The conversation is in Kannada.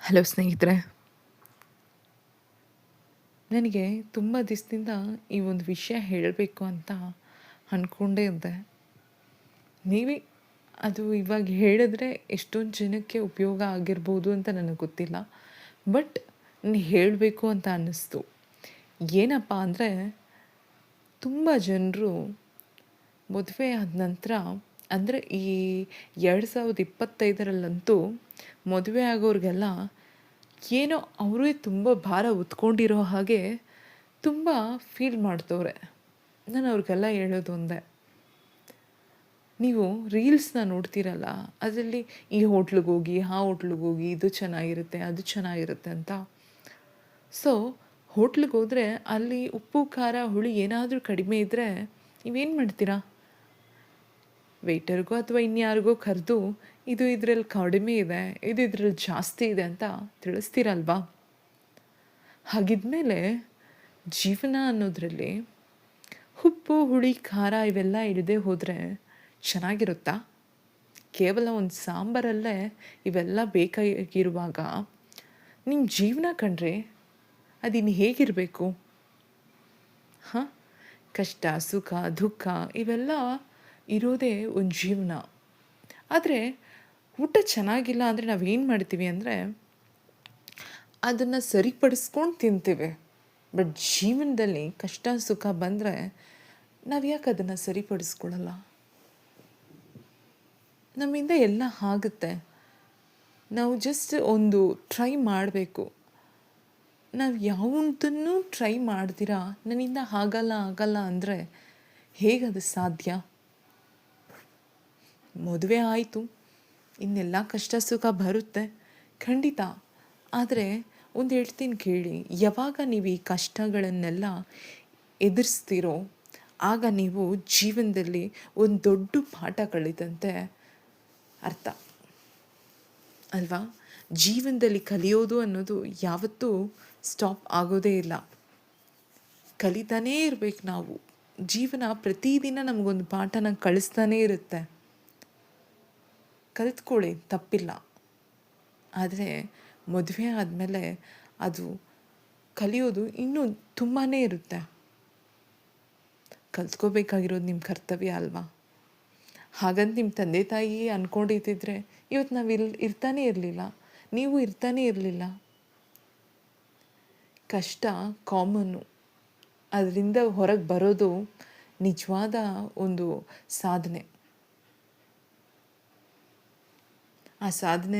ಹಲೋ ಸ್ನೇಹಿತರೆ, ನನಗೆ ತುಂಬ ದಿವಸದಿಂದ ಈ ಒಂದು ವಿಷಯ ಹೇಳಬೇಕು ಅಂತ ಅಂದ್ಕೊಂಡೇ ಇದ್ದೆ. ನೀವೇ ಅದು ಇವಾಗ ಹೇಳಿದ್ರೆ ಎಷ್ಟೊಂದು ಜನಕ್ಕೆ ಉಪಯೋಗ ಆಗಿರ್ಬೋದು ಅಂತ ನನಗೆ ಗೊತ್ತಿಲ್ಲ. ಬಟ್ ನಾನು ಹೇಳಬೇಕು ಅಂತ ಅನ್ನಿಸ್ತು. ಏನಪ್ಪ ಅಂದರೆ, ತುಂಬ ಜನರು ಮದುವೆ ಆದ ನಂತರ, ಅಂದರೆ ಈ 2025ರಲ್ಲಂತೂ ಮದುವೆ ಆಗೋರಿಗೆಲ್ಲ ಏನೋ ಅವರೇ ತುಂಬ ಭಾರ ಹೊತ್ಕೊಂಡಿರೋ ಹಾಗೆ ತುಂಬ ಫೀಲ್ ಮಾಡ್ತವ್ರೆ. ನಾನು ಅವ್ರಿಗೆಲ್ಲ ಹೇಳೋದು ಒಂದೇ, ನೀವು ರೀಲ್ಸ್ನ ನೋಡ್ತೀರಲ್ಲ, ಅದರಲ್ಲಿ ಈ ಹೋಟ್ಲಿಗೆ ಹೋಗಿ ಆ ಹೋಟ್ಲಿಗೆ ಹೋಗಿ ಇದು ಚೆನ್ನಾಗಿರುತ್ತೆ ಅದು ಚೆನ್ನಾಗಿರುತ್ತೆ ಅಂತ. ಸೊ ಹೋಟ್ಲಿಗೆ ಹೋದರೆ ಅಲ್ಲಿ ಉಪ್ಪು ಖಾರ ಹುಳಿ ಏನಾದರೂ ಕಡಿಮೆ ಇದ್ದರೆ ನೀವೇನು ಮಾಡ್ತೀರಾ? ವೆಯ್ಟರ್ಗೋ ಅಥವಾ ಇನ್ಯಾರಿಗೋ ಕರೆದು ಇದು ಇದರಲ್ಲಿ ಕಡಿಮೆ ಇದೆ, ಇದು ಇದರಲ್ಲಿ ಜಾಸ್ತಿ ಇದೆ ಅಂತ ತಿಳಿಸ್ತೀರಲ್ವಾ? ಹಾಗಿದ್ಮೇಲೆ ಜೀವನ ಅನ್ನೋದರಲ್ಲಿ ಉಪ್ಪು ಹುಳಿ ಖಾರ ಇವೆಲ್ಲ ಇಲ್ಲದೆ ಹೋದರೆ ಚೆನ್ನಾಗಿರುತ್ತಾ? ಕೇವಲ ಒಂದು ಸಾಂಬಾರಲ್ಲೇ ಇವೆಲ್ಲ ಬೇಕಾಗಿರುವಾಗ ನಿಮ್ಮ ಜೀವನ ಕಂಡ್ರೆ ಅದಿನ್ನು ಹೇಗಿರಬೇಕು? ಹಾಂ, ಕಷ್ಟ ಸುಖ ದುಃಖ ಇವೆಲ್ಲ ಇರೋದೇ ಒಂದು ಜೀವನ. ಆದರೆ ಊಟ ಚೆನ್ನಾಗಿಲ್ಲ ಅಂದರೆ ನಾವೇನು ಮಾಡ್ತೀವಿ ಅಂದರೆ ಅದನ್ನು ಸರಿಪಡಿಸ್ಕೊಂಡು ತಿಂತೀವಿ. ಬಟ್ ಜೀವನದಲ್ಲಿ ಕಷ್ಟ ಸುಖ ಬಂದರೆ ನಾವು ಯಾಕೆ ಅದನ್ನು ಸರಿಪಡಿಸ್ಕೊಳ್ಳಲ್ಲ? ನಮ್ಮಿಂದ ಎಲ್ಲ ಆಗುತ್ತೆ. ನಾವು ಜಸ್ಟ್ ಒಂದು ಟ್ರೈ ಮಾಡಬೇಕು. ನಾವು ಯಾವುದನ್ನು ಟ್ರೈ ಮಾಡ್ದಿರಾ ನನ್ನಿಂದ ಆಗಲ್ಲ ಅಂದರೆ ಹೇಗದು ಸಾಧ್ಯ? ಮದುವೆ ಆಯಿತು, ಇನ್ನೆಲ್ಲ ಕಷ್ಟ ಸುಖ ಬರುತ್ತೆ ಖಂಡಿತ. ಆದರೆ ಒಂದು ಹೇಳ್ತೀನಿ ಕೇಳಿ, ಯಾವಾಗ ನೀವು ಈ ಕಷ್ಟಗಳನ್ನೆಲ್ಲ ಎದುರಿಸ್ತೀರೋ ಆಗ ನೀವು ಜೀವನದಲ್ಲಿ ಒಂದು ದೊಡ್ಡ ಪಾಠ ಕಲಿತಂತೆ ಅರ್ಥ ಅಲ್ವಾ? ಜೀವನದಲ್ಲಿ ಕಲಿಯೋದು ಅನ್ನೋದು ಯಾವತ್ತೂ ಸ್ಟಾಪ್ ಆಗೋದೇ ಇಲ್ಲ. ಕಲಿತಾನೇ ಇರಬೇಕು ನಾವು. ಜೀವನ ಪ್ರತಿದಿನ ನಮಗೊಂದು ಪಾಠನ ಕಳಿಸ್ತಾನೇ ಇರುತ್ತೆ. ಕಲಿತ್ಕೊಳ್ಳಿ, ತಪ್ಪಿಲ್ಲ. ಆದರೆ ಮದುವೆ ಆದಮೇಲೆ ಅದು ಕಲಿಯೋದು ಇನ್ನೂ ತುಂಬಾ ಇರುತ್ತೆ. ಕಲ್ತ್ಕೋಬೇಕಾಗಿರೋದು ನಿಮ್ಮ ಕರ್ತವ್ಯ ಅಲ್ವಾ? ಹಾಗಂತ ನಿಮ್ಮ ತಂದೆ ತಾಯಿ ಅಂದ್ಕೊಂಡಿದ್ದಿದ್ರೆ ಇವತ್ತು ನಾವು ಇರ್ತಾನೇ ಇರಲಿಲ್ಲ, ನೀವು ಇರ್ತಾನೇ ಇರಲಿಲ್ಲ. ಕಷ್ಟ ಕಾಮನ್ನು, ಅದರಿಂದ ಹೊರಗೆ ಬರೋದು ನಿಜವಾದ ಒಂದು ಸಾಧನೆ. ಆ ಸಾಧನೆ